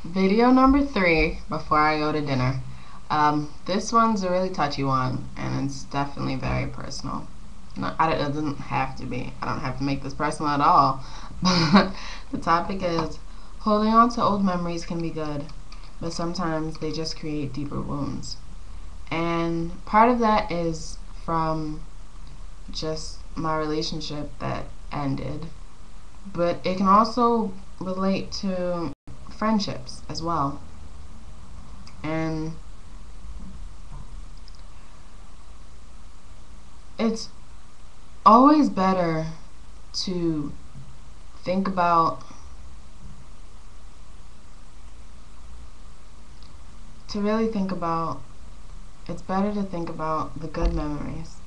Video number 3 before I go to dinner. This one's a really touchy one, and it's definitely very personal. No, it doesn't have to be. I don't have to make this personal at all. But the topic is, holding on to old memories can be good, but sometimes they just create deeper wounds. And part of that is from just my relationship that ended, but it can also relate to friendships as well. And it's always better to think about, it's better to think about the good memories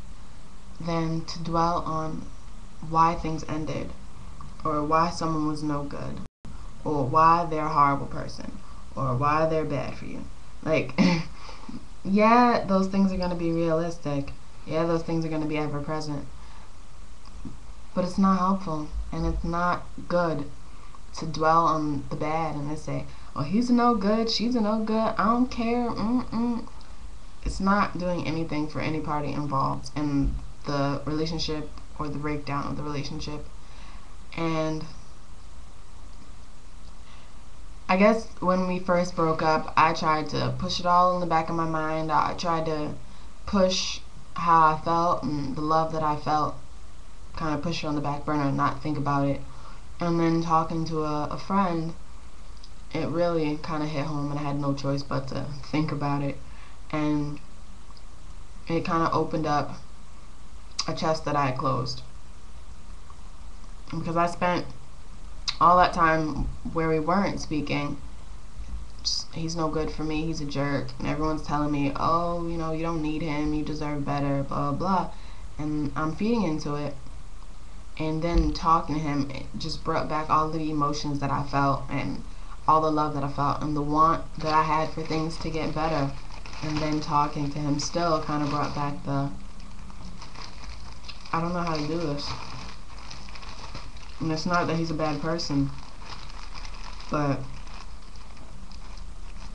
than to dwell on why things ended, or why someone was no good, or why they're a horrible person, or why they're bad for you. Like, yeah, those things are going to be realistic. Yeah, those things are going to be ever present. But it's not helpful, and it's not good to dwell on the bad and to say, oh, he's a no good, she's a no good, I don't care. It's not doing anything for any party involved in the relationship or the breakdown of the relationship. And I guess when we first broke up, I tried to push it all in the back of my mind. I tried to push how I felt and the love that I felt, kind of push it on the back burner and not think about it. And then talking to a friend, it really kind of hit home, and I had no choice but to think about it. And it kind of opened up a chest that I had closed, because I spent all that time where we weren't speaking. He's no good for me, he's a jerk, and everyone's telling me, oh, you don't need him, you deserve better, blah blah blah. And I'm feeding into it, and then talking to him, it just brought back all the emotions that I felt, and all the love that I felt, and the want that I had for things to get better. And then talking to him still kind of brought back the, I don't know how to do this. And it's not that he's a bad person, but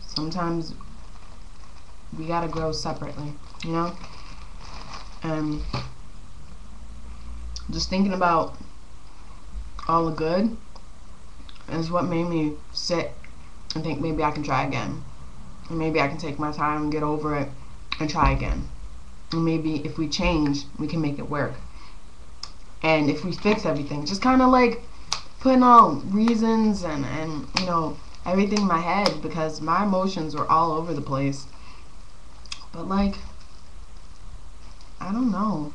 sometimes we gotta grow separately, And just thinking about all the good is what made me sit and think maybe I can try again. And maybe I can take my time and get over it and try again. And maybe if we change, we can make it work. And if we fix everything, just kind of like putting all reasons and everything in my head, because my emotions were all over the place. But like, I don't know,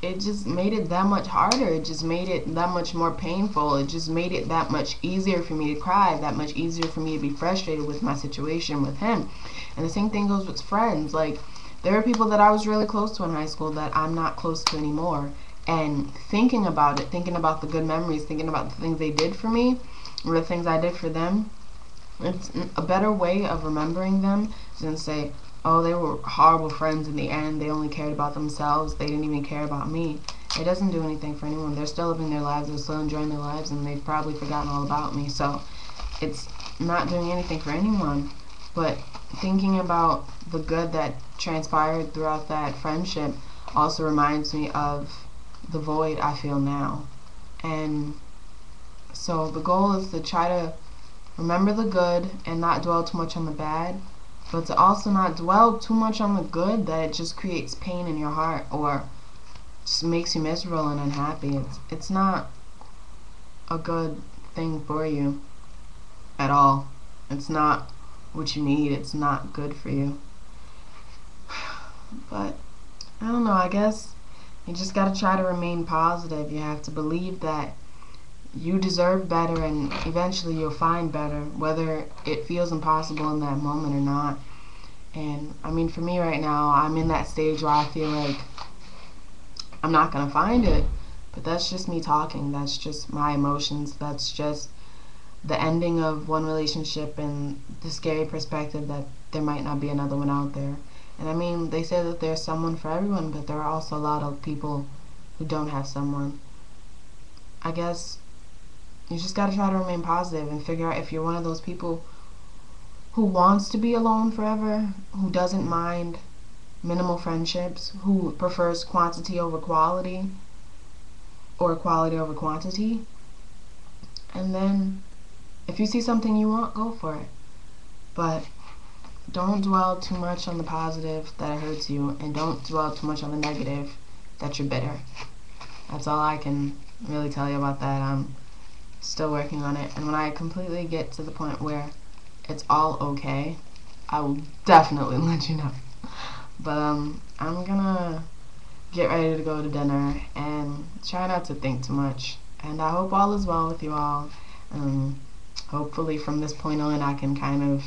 it just made it that much harder. It just made it that much more painful. It just made it that much easier for me to cry, that much easier for me to be frustrated with my situation with him. And the same thing goes with friends. Like, there are people that I was really close to in high school that I'm not close to anymore. And thinking about it, thinking about the good memories, thinking about the things they did for me, or the things I did for them, it's a better way of remembering them than say, oh, they were horrible friends in the end, they only cared about themselves, they didn't even care about me. It doesn't do anything for anyone. They're still living their lives, they're still enjoying their lives, and they've probably forgotten all about me. So it's not doing anything for anyone. But thinking about the good that transpired throughout that friendship also reminds me of the void I feel now. And so the goal is to try to remember the good and not dwell too much on the bad, but to also not dwell too much on the good that it just creates pain in your heart or just makes you miserable and unhappy. It's not a good thing for you at all. It's not what you need. It's not good for you. But I don't know, I guess you just gotta try to remain positive. You have to believe that you deserve better, and eventually you'll find better, whether it feels impossible in that moment or not. And I mean, for me right now, I'm in that stage where I feel like I'm not gonna find it. But that's just me talking. That's just my emotions. That's just the ending of one relationship and the scary perspective that there might not be another one out there. And I mean, they say that there's someone for everyone, but there are also a lot of people who don't have someone. I guess You just gotta try to remain positive and figure out if you're one of those people who wants to be alone forever, who doesn't mind minimal friendships, who prefers quantity over quality or quality over quantity. And then if you see something you want, go for it. But don't dwell too much on the positive that it hurts you, and don't dwell too much on the negative that you're bitter. That's all I can really tell you about that. I'm still working on it, and when I completely get to the point where it's all okay, I will definitely let you know. But I'm gonna get ready to go to dinner and try not to think too much. And I hope all is well with you all. Hopefully from this point on I can kind of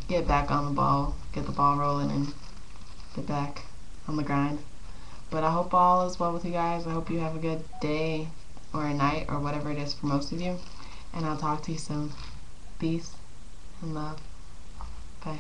get back on the ball, get the ball rolling, and get back on the grind. But I hope all is well with you guys. I hope you have a good day or a night or whatever it is for most of you. And I'll talk to you soon. Peace and love. Bye.